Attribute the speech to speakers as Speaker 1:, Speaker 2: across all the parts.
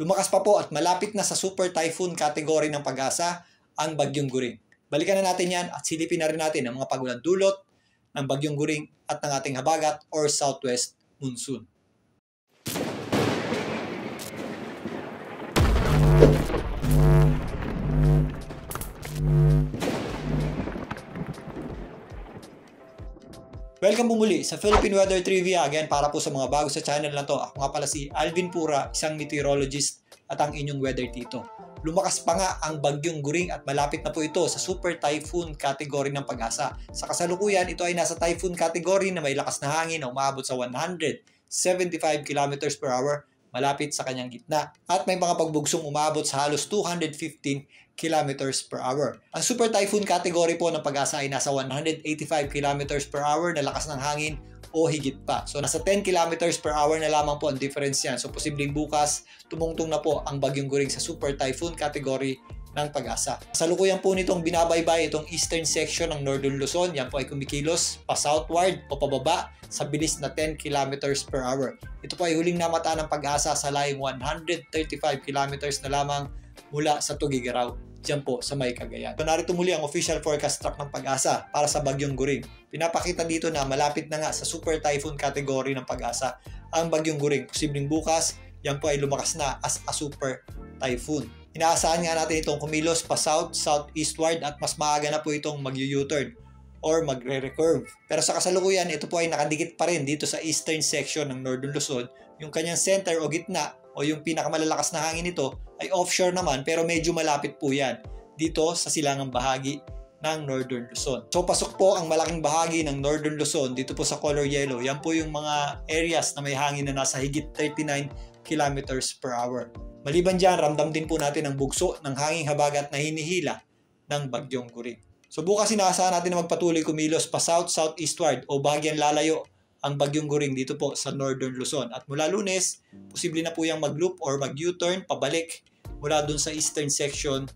Speaker 1: Lumakas pa po at malapit na sa super typhoon category ng Pag-asa ang Bagyong Guring. Balikan na natin yan at silipin na rin natin ang mga pagulan dulot ng Bagyong Guring at ng ating habagat or southwest monsoon. Welcome po muli sa Philippine Weather Trivia. Again, para po sa mga bago sa channel na to, ako nga pala si Alvin Pura, isang meteorologist at ang inyong weather tito. Lumakas pa nga ang Bagyong Guring at malapit na po ito sa super typhoon category ng Pag-asa. Sa kasalukuyan, ito ay nasa typhoon category na may lakas na hangin na umaabot sa 175 km per hour malapit sa kanyang gitna. At may mga pagbugsong umaabot sa halos 215 km per hour. Ang super typhoon category po ng Pag-asa ay nasa 185 km per hour na lakas ng hangin o higit pa. So nasa 10 km per hour na lamang po ang difference yan. So posibleng bukas tumungtong na po ang Bagyong Guring sa super typhoon category ng Pag-asa. Salukuyan po nitong binabaybay itong eastern section ng Northern Luzon. Yan po ay kumikilos pa southward o pababa sa bilis na 10 km per hour. Ito po ay huling namataan ng Pag-asa sa layong 135 km na lamang mula sa Tugigaraw, dyan po sa may Cagayan. So narito muli ang official forecast track ng Pag-asa para sa Bagyong Guring. Pinapakita dito na malapit na nga sa super typhoon category ng Pag-asa ang Bagyong Guring. Posibleng bukas, yan po ay lumakas na as a super typhoon. Inaasahan nga natin itong kumilos pa south, southeastward at mas maaga na po itong mag-U-turn or magre-recurve. Pero sa kasalukuyan, ito po ay nakadikit pa rin dito sa eastern section ng Northern Luzon. Yung kanyang center o gitna o yung pinakamalalakas na hangin nito ay offshore naman pero medyo malapit po yan dito sa silangang bahagi ng Northern Luzon. So pasok po ang malaking bahagi ng Northern Luzon dito po sa color yellow. Yan po yung mga areas na may hangin na nasa higit 39 km per hour. Maliban dyan, ramdam din po natin ang bugso ng hanging habagat na hinihila ng Bagyong Guring. So bukas inaasahan natin na magpatuloy kumilos pa south-southeastward o bahagyang lalayo ang Bagyong Guring dito po sa Northern Luzon. At mula Lunes, posible na po yung mag-loop or mag-U-turn pabalik mula dun sa eastern section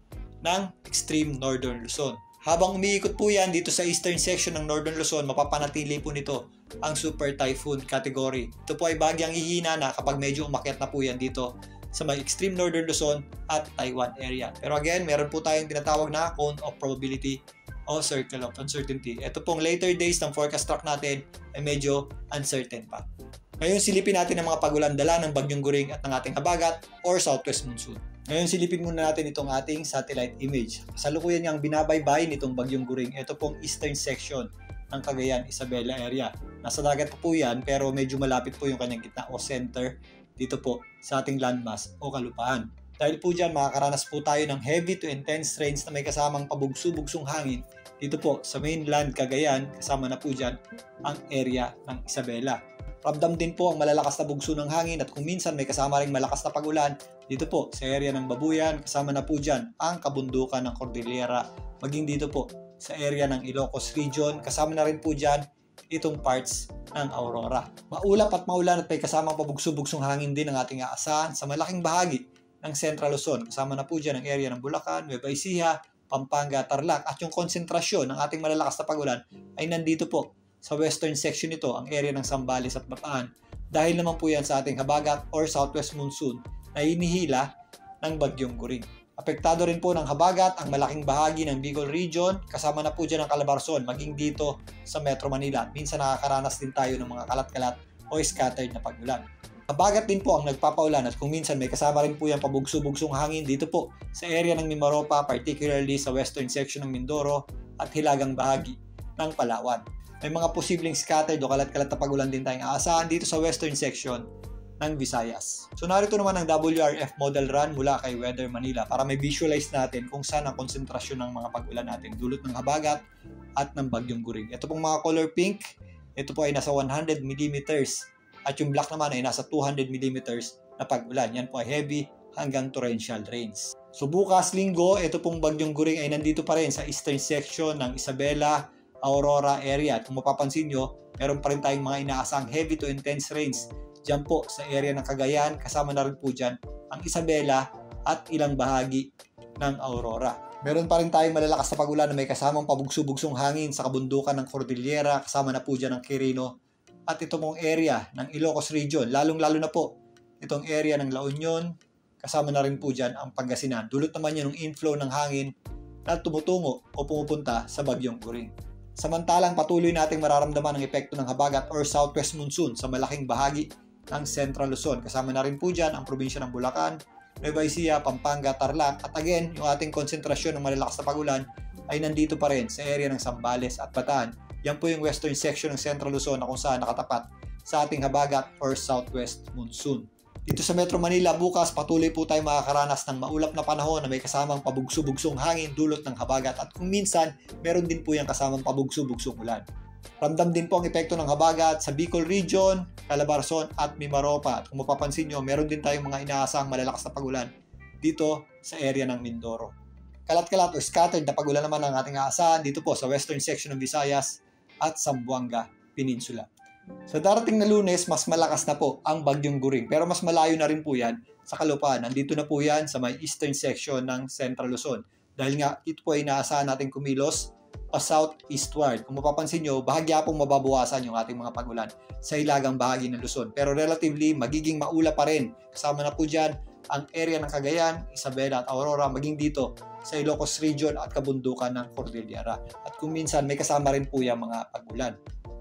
Speaker 1: ng extreme Northern Luzon. Habang umiikot po yan dito sa eastern section ng Northern Luzon, mapapanatili po nito ang super typhoon category. Ito po ay bahagyang hihina na kapag medyo umakyat na po yan dito sa may extreme Northern Luzon at Taiwan area. Pero again, meron po tayong tinatawag na cone of probability o circle of uncertainty. Ito pong later days ng forecast track natin ay medyo uncertain pa. Ngayon silipin natin ang mga pagulan-dala ng Bagyong Guring at ng ating habagat or southwest monsoon. Ngayon silipin muna natin itong ating satellite image. Kasalukuyan niyang binabaybay nitong Bagyong Guring. Ito pong eastern section ng Cagayan, Isabela area. Nasa dagat po yan pero medyo malapit po yung kanyang gitna o center dito po sa ating landmass o kalupaan. Dahil po dyan makakaranas po tayo ng heavy to intense rains na may kasamang pabugso-bugsong hangin dito po sa mainland Cagayan, kasama na po dyan ang area ng Isabela. Ramdam din po ang malalakas na bugso ng hangin at kung minsan may kasama ring malakas na pagulan dito po sa area ng Babuyan, kasama na po dyan ang kabundukan ng Cordillera, maging dito po sa area ng Ilocos region, kasama na rin po dyan itong parts ng Aurora. Maulap at maulan at may kasamang pabugso-bugsong hangin din ang ating aasahan sa malaking bahagi ng Central Luzon. Kasama na po dyan ang area ng Bulacan, Nueva Ecija, Pampanga, Tarlac at yung konsentrasyon ng ating malalakas na pagulan ay nandito po sa western section nito, ang area ng Zambales at Bataan. Dahil naman po yan sa ating habagat or southwest monsoon na hinihila ng Bagyong Guring. Apektado rin po ng habagat ang malaking bahagi ng Bicol region, kasama na po dyan ang Calabarzon, maging dito sa Metro Manila. Minsan nakakaranas din tayo ng mga kalat-kalat o scattered na pagulan. Habagat din po ang nagpapaulan at kung minsan may kasama rin po yung pabugso-bugsong hangin dito po sa area ng Mimaropa, particularly sa western section ng Mindoro at hilagang bahagi ng Palawan. May mga posibleng scattered o kalat-kalat na pagulan din tayong aasahan dito sa western section ng Visayas. So narito naman ang WRF model run mula kay Weather Manila para may visualize natin kung saan ang konsentrasyon ng mga pag-ulan natin dulot ng habagat at ng Bagyong Guring. Ito pong mga color pink, ito po ay nasa 100 mm at yung black naman ay nasa 200 mm na pag-ulan. Yan po ay heavy hanggang torrential rains. So bukas linggo, ito pong Bagyong Guring ay nandito pa rin sa eastern section ng Isabela, Aurora area. At kung mapapansin nyo, meron pa rin tayong mga inaasang heavy to intense rains dyan po sa area ng Cagayan, kasama na rin po dyan ang Isabela at ilang bahagi ng Aurora. Meron pa rin tayong malalakas na pagulan na may kasamang pabugso-bugsong hangin sa kabundukan ng Cordillera, kasama na po dyan ang Quirino at ito pong area ng Ilocos region, lalong-lalo na po itong area ng La Union, kasama na rin po dyan ang Pangasinan. Dulot naman yun ng inflow ng hangin na tumutungo o pumupunta sa bagyong Guring. Samantalang patuloy nating mararamdaman ang epekto ng habagat or southwest monsoon sa malaking bahagi ng Central Luzon. Kasama na rin po dyan ang probinsya ng Bulacan, Nueva Ecija, Pampanga, Tarlac. At again, yung ating konsentrasyon ng malalakas na pagulan ay nandito pa rin sa area ng Zambales at Bataan. Yan po yung western section ng Central Luzon na kung saan nakatapat sa ating habagat or southwest monsoon. Dito sa Metro Manila, bukas patuloy po tayo makakaranas ng maulap na panahon na may kasamang pabugso-bugsong hangin dulot ng habagat at kung minsan, meron din po yung kasamang pabugso-bugsong ulan. Ramdam din po ang epekto ng habagat sa Bicol Region, Calabarzon at Mimaropa. At kung mapapansin nyo, meron din tayong mga inaasahang malalakas na pagulan dito sa area ng Mindoro. Kalat-kalat o scattered na pagulan naman ang ating aasahan dito po sa western section ng Visayas at Zamboanga Peninsula. Sa darating na Lunes, mas malakas na po ang bagyong Guring. Pero mas malayo na rin po yan sa kalupaan. Nandito na po yan sa may eastern section ng Central Luzon. Dahil nga, ito po ay inaasahan natin kumilos pa southeastward. Kung mapapansin nyo, bahagya pong mababawasan yung ating mga pagulan sa hilagang bahagi ng Luzon. Pero relatively, magiging maula pa rin. Kasama na po dyan ang area ng Cagayan, Isabela at Aurora, maging dito sa Ilocos Region at kabundukan ng Cordillera. At kung minsan, may kasama rin po yung mga pagulan.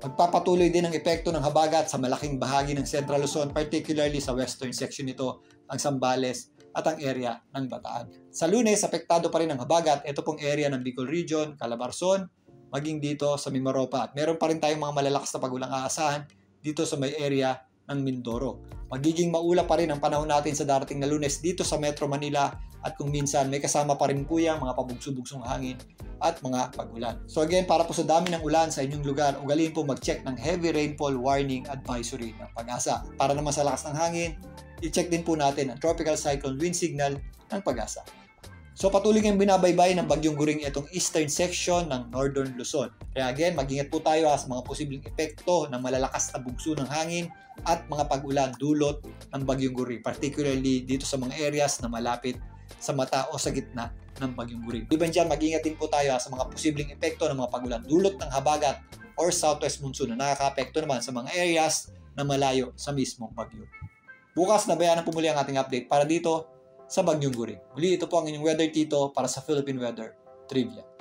Speaker 1: Magpapatuloy din ang epekto ng habagat sa malaking bahagi ng Central Luzon, particularly sa western section nito, ang Zambales at ang area ng Bataan. Sa Lunes, apektado pa rin ang habagat. Ito pong area ng Bicol Region, Calabarzon, maging dito sa Mimaropa. At meron pa rin tayong mga malalakas na pagulang aasahan dito sa may area ng Mindoro. Magiging maula pa rin ang panahon natin sa darating na Lunes dito sa Metro Manila at kung minsan may kasama pa rin po yung mga pabugso-bugsong hangin at mga pagulan. So again, para po sa dami ng ulan sa inyong lugar, ugaliin po mag-check ng heavy rainfall warning advisory ng Pag-asa. Para naman sa lakas ng hangin, i-check din po natin ang tropical cyclone wind signal ng Pag-asa. So patuloy kayong binabaybay ng bagyong Guring itong eastern section ng Northern Luzon. Kaya again, mag-ingat po tayo sa mga posibleng epekto ng malalakas na bugso ng hangin at mga pag-ulan dulot ng bagyong Guring, particularly dito sa mga areas na malapit sa mata o sa gitna ng bagyong Guring. Diba dyan, mag-ingat din po tayo sa mga posibleng epekto ng mga pag-ulan dulot ng habagat or southwest monsoon na nakaka-apekto naman sa mga areas na malayo sa mismong bagyo. Bukas na bayanan po muli ang ating update para dito sa bagyong Guring. Muli, ito po ang inyong Weather Tito para sa Philippine Weather Trivia.